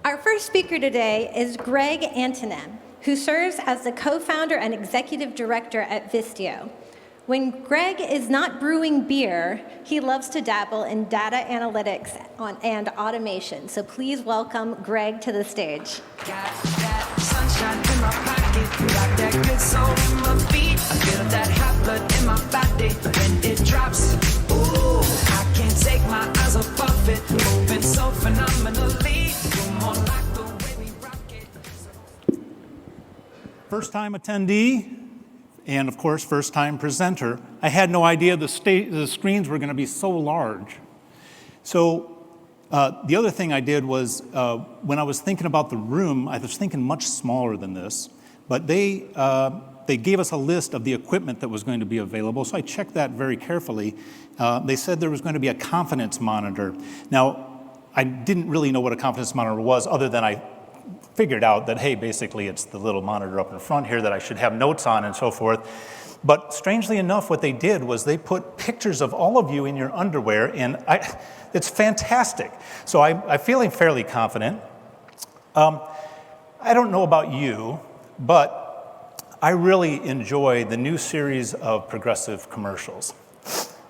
Our first speaker today is Gregg Antenen, who serves as the co-founder and executive director at Vistio. When Gregg is not brewing beer, he loves to dabble in data analytics and automation. So please welcome Gregg to the stage. Got that sunshine in my pocket, got that good soul in my feet. I feel that hot blood in my body when it drops. Ooh, I can't take my eyes off of it, moving so phenomenally. You're more like the way we rock it. First time attendee, and of course, first time presenter. I had no idea the screens were going to be so large. So the other thing I did was, when I was thinking about the room, I was thinking much smaller than this, but they gave us a list of the equipment that was going to be available, so I checked that very carefully. They said there was going to be a confidence monitor. Now, I didn't really know what a confidence monitor was, other than I figured out that, hey, basically it's the little monitor up in front here that I should have notes on and so forth. But strangely enough, what they did was they put pictures of all of you in your underwear, and it's fantastic. So I'm feeling fairly confident. I don't know about you, but I really enjoy the new series of progressive commercials.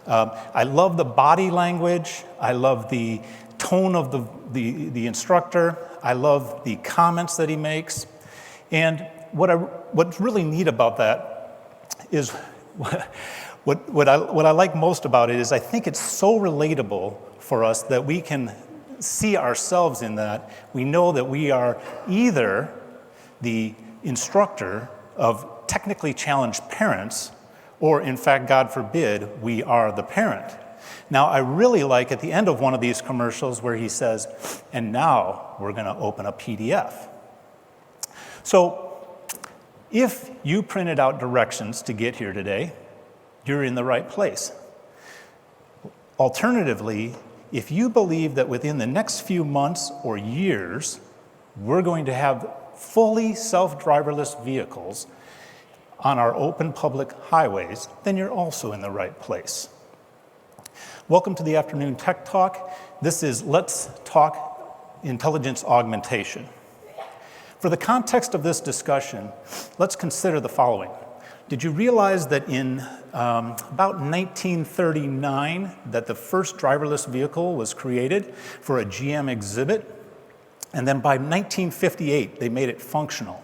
I love the body language. I love the tone of the instructor. I love the comments that he makes. And what's really neat about that is what I like most about it is I think it's so relatable for us that we can see ourselves in that. We know that we are either the instructor of technically challenged parents, or in fact, God forbid, we are the parent. Now, I really like at the end of one of these commercials where he says, and now we're going to open a PDF. So if you printed out directions to get here today, you're in the right place. Alternatively, if you believe that within the next few months or years, we're going to have fully self-driverless vehicles on our open public highways, then you're also in the right place. Welcome to the afternoon Tech Talk. This is Let's Talk Intelligence Augmentation. For the context of this discussion, let's consider the following. Did you realize that in about 1939 that the first driverless vehicle was created for a GM exhibit? And then by 1958, they made it functional.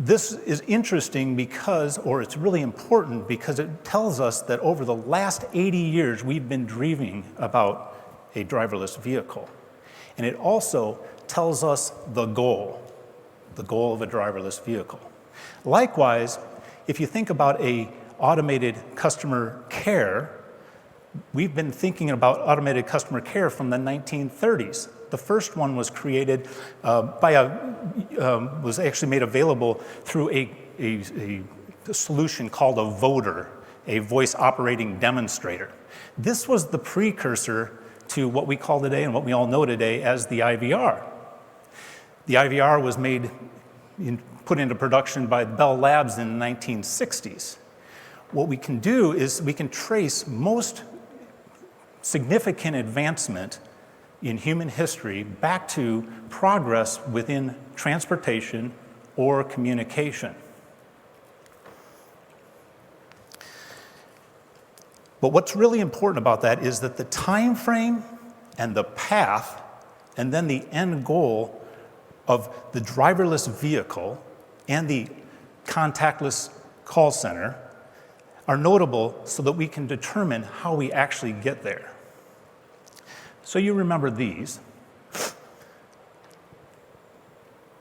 This is interesting because, or it's really important because it tells us that over the last 80 years, we've been dreaming about a driverless vehicle. And it also tells us the goal of a driverless vehicle. Likewise, if you think about a automated customer care, we've been thinking about automated customer care from the 1930s. The first one was created was actually made available through a solution called a voter, a voice operating demonstrator. This was the precursor to what we call today and what we all know today as the IVR. The IVR was put into production by Bell Labs in the 1960s. What we can do is we can trace most significant advancement in human history back to progress within transportation or communication. But what's really important about that is that the time frame and the path and then the end goal of the driverless vehicle and the contactless call center are notable so that we can determine how we actually get there. So you remember these.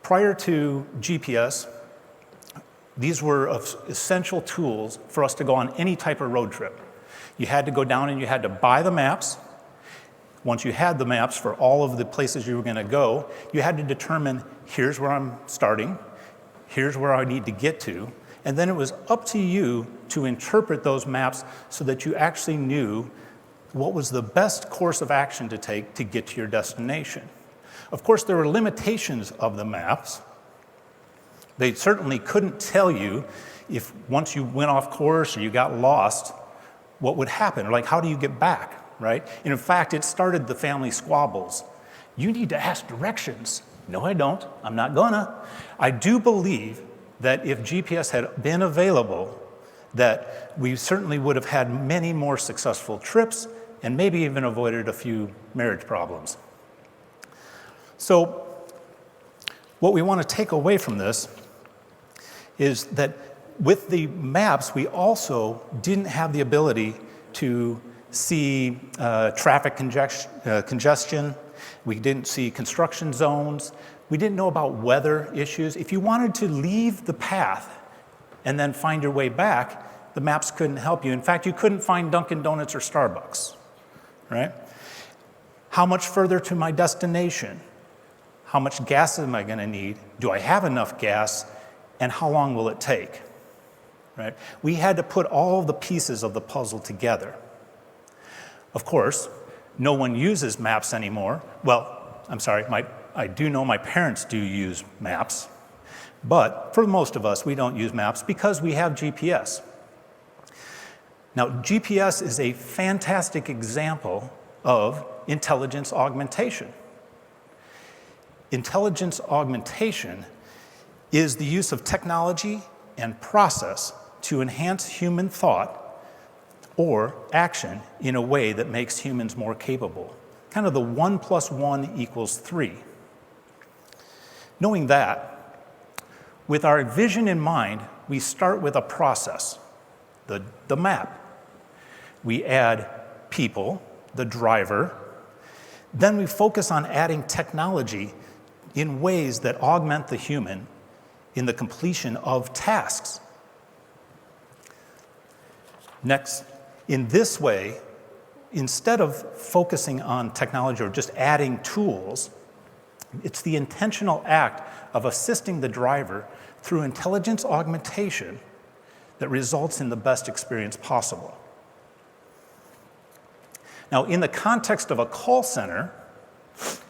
Prior to GPS, these were essential tools for us to go on any type of road trip. You had to go down and you had to buy the maps. Once you had the maps for all of the places you were going to go, you had to determine, here's where I'm starting, here's where I need to get to, and then it was up to you to interpret those maps so that you actually knew what was the best course of action to take to get to your destination. Of course, there were limitations of the maps. They certainly couldn't tell you if once you went off course or you got lost, what would happen, like how do you get back, right? And in fact, it started the family squabbles. you need to ask directions. No, I don't. I'm not gonna. I do believe that if GPS had been available, that we certainly would have had many more successful trips and maybe even avoided a few marriage problems. So what we want to take away from this is that with the maps, we also didn't have the ability to see traffic congestion. We didn't see construction zones. We didn't know about weather issues. If you wanted to leave the path and then find your way back, the maps couldn't help you. In fact, you couldn't find Dunkin' Donuts or Starbucks, right? How much further to my destination? How much gas am I going to need? Do I have enough gas? And how long will it take? Right? We had to put all the pieces of the puzzle together. Of course, no one uses maps anymore. Well, I'm sorry, I do know my parents do use maps, but for most of us, we don't use maps because we have GPS. Now, GPS is a fantastic example of intelligence augmentation. Intelligence augmentation is the use of technology and process to enhance human thought or action in a way that makes humans more capable. Kind of the 1 + 1 = 3. Knowing that, with our vision in mind, we start with a process, the map. We add people, the driver. Then we focus on adding technology in ways that augment the human in the completion of tasks. Next, in this way, instead of focusing on technology or just adding tools, it's the intentional act of assisting the driver through intelligence augmentation that results in the best experience possible. Now, in the context of a call center,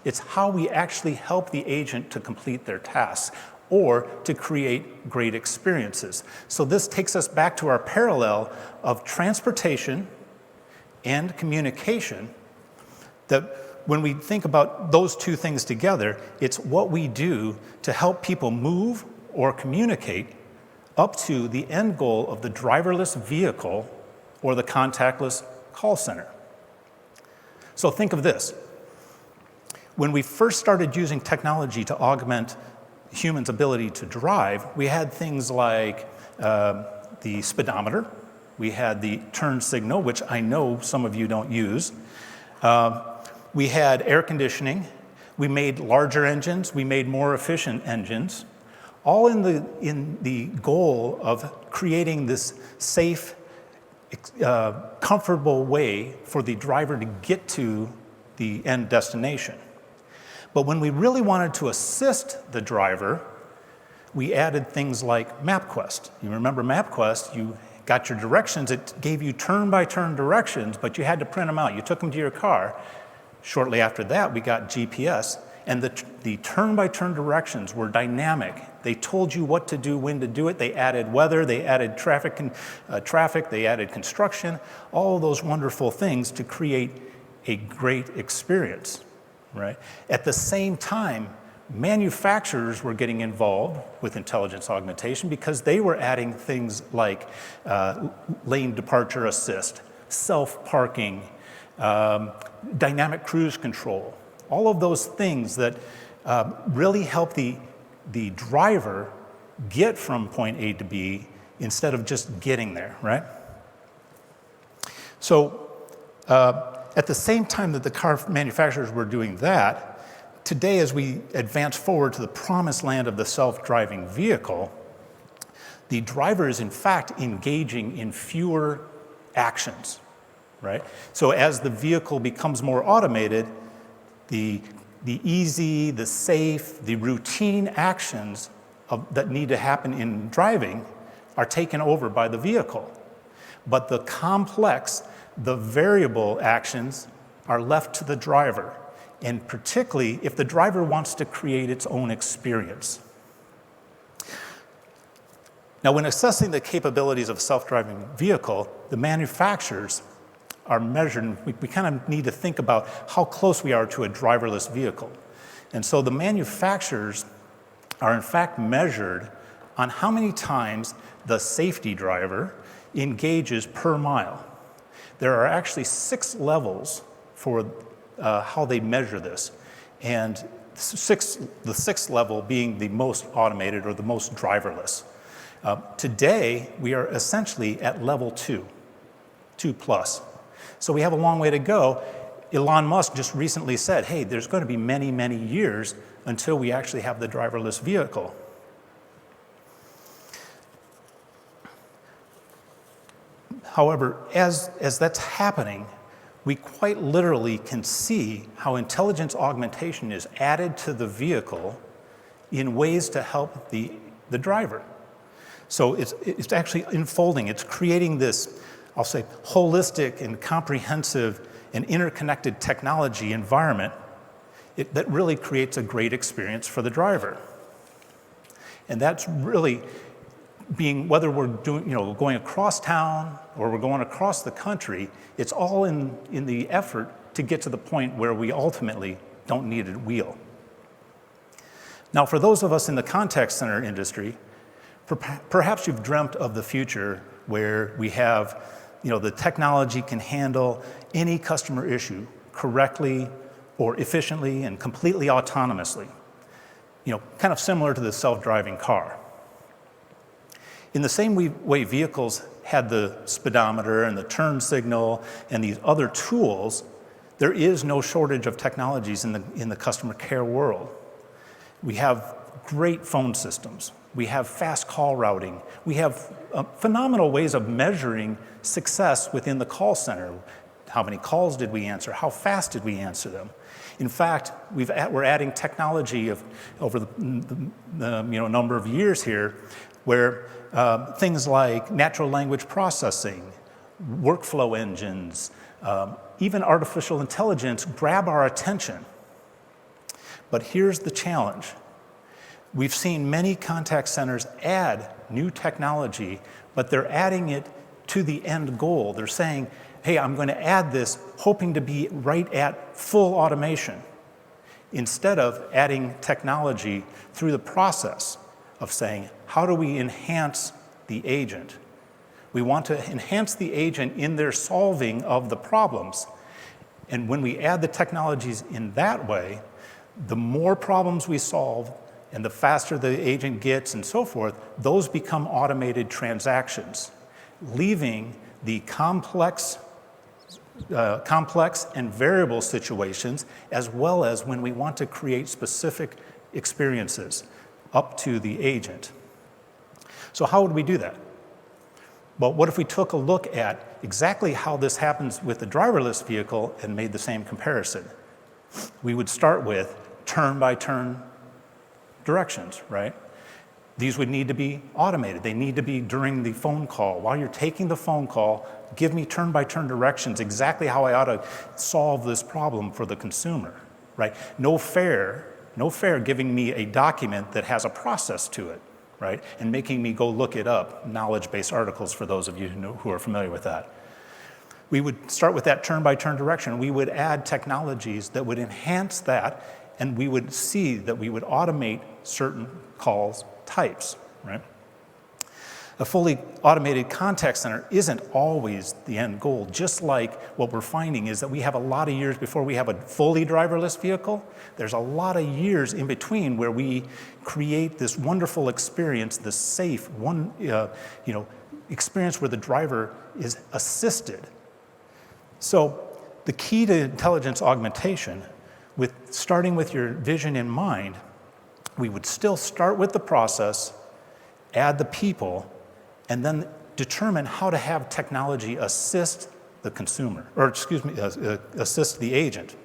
it's how we actually help the agent to complete their tasks or to create great experiences. So this takes us back to our parallel of transportation and communication, that when we think about those two things together, it's what we do to help people move or communicate up to the end goal of the driverless vehicle or the contactless call center. So think of this. When we first started using technology to augment humans' ability to drive, we had things like the speedometer, we had the turn signal, which I know some of you don't use. We had air conditioning, we made larger engines, we made more efficient engines, all in the goal of creating this safe, comfortable way for the driver to get to the end destination. But when we really wanted to assist the driver, we added things like MapQuest. You remember MapQuest, you got your directions, it gave you turn-by-turn directions, but you had to print them out. You took them to your car. Shortly after that, we got GPS, and the turn-by-turn directions were dynamic. They told you what to do, when to do it. They added weather, they added traffic, they added construction, all of those wonderful things to create a great experience. Right? At the same time, manufacturers were getting involved with intelligence augmentation because they were adding things like lane departure assist, self-parking, dynamic cruise control, all of those things that really help the driver get from point A to B instead of just getting there, right? So, at the same time that the car manufacturers were doing that, today as we advance forward to the promised land of the self-driving vehicle, the driver is in fact engaging in fewer actions, right? So as the vehicle becomes more automated, the easy, the safe, the routine actions that need to happen in driving are taken over by the vehicle. But the complex, the variable actions are left to the driver, and particularly if the driver wants to create its own experience. Now, when assessing the capabilities of a self-driving vehicle, the manufacturers are measured, and we kind of need to think about how close we are to a driverless vehicle. And so the manufacturers are in fact measured on how many times the safety driver engages per mile. There are actually 6 levels for how they measure this, and the sixth level being the most automated or the most driverless. Today, we are essentially at level 2 plus. So we have a long way to go. Elon Musk just recently said, hey, there's going to be many, many years until we actually have the driverless vehicle. However, as that's happening, we quite literally can see how intelligence augmentation is added to the vehicle in ways to help the driver. So it's actually unfolding. It's creating this, I'll say, holistic and comprehensive and interconnected technology environment that really creates a great experience for the driver. And that's really being, whether we're doing, going across town or we're going across the country, it's all in the effort to get to the point where we ultimately don't need a wheel. Now, for those of us in the contact center industry, perhaps you've dreamt of the future where we have, the technology can handle any customer issue correctly or efficiently and completely autonomously, kind of similar to the self-driving car. In the same way vehicles had the speedometer and the turn signal and these other tools, there is no shortage of technologies in the customer care world. We have great phone systems. We have fast call routing. We have phenomenal ways of measuring success within the call center. How many calls did we answer? How fast did we answer them? In fact, we're adding technology over the number of years here where things like natural language processing, workflow engines, even artificial intelligence grab our attention. But here's the challenge. We've seen many contact centers add new technology, but they're adding it to the end goal. They're saying, hey, I'm going to add this hoping to be right at full automation, instead of adding technology through the process of saying, how do we enhance the agent? We want to enhance the agent in their solving of the problems. And when we add the technologies in that way, the more problems we solve and the faster the agent gets and so forth, those become automated transactions, leaving the complex and variable situations, as well as when we want to create specific experiences up to the agent. So how would we do that? Well, what if we took a look at exactly how this happens with the driverless vehicle and made the same comparison? We would start with turn-by-turn directions, right? These would need to be automated. They need to be during the phone call. While you're taking the phone call, give me turn-by-turn directions, exactly how I ought to solve this problem for the consumer, right? No fair giving me a document that has a process to it, right? And making me go look it up, knowledge-based articles for those of you who are familiar with that. We would start with that turn-by-turn direction. We would add technologies that would enhance that, and we would see that we would automate certain calls types, right? A fully automated contact center isn't always the end goal. Just like what we're finding is that we have a lot of years before we have a fully driverless vehicle. There's a lot of years in between where we create this wonderful experience, this safe experience where the driver is assisted. So the key to intelligence augmentation, starting with your vision in mind, we would still start with the process, add the people, and then determine how to have technology assist the consumer, assist the agent.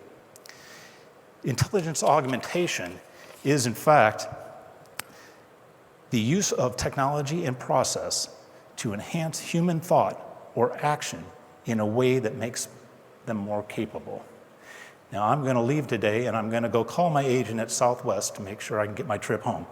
Intelligence augmentation is, in fact, the use of technology and process to enhance human thought or action in a way that makes them more capable. Now, I'm going to leave today, and I'm going to go call my agent at Southwest to make sure I can get my trip home.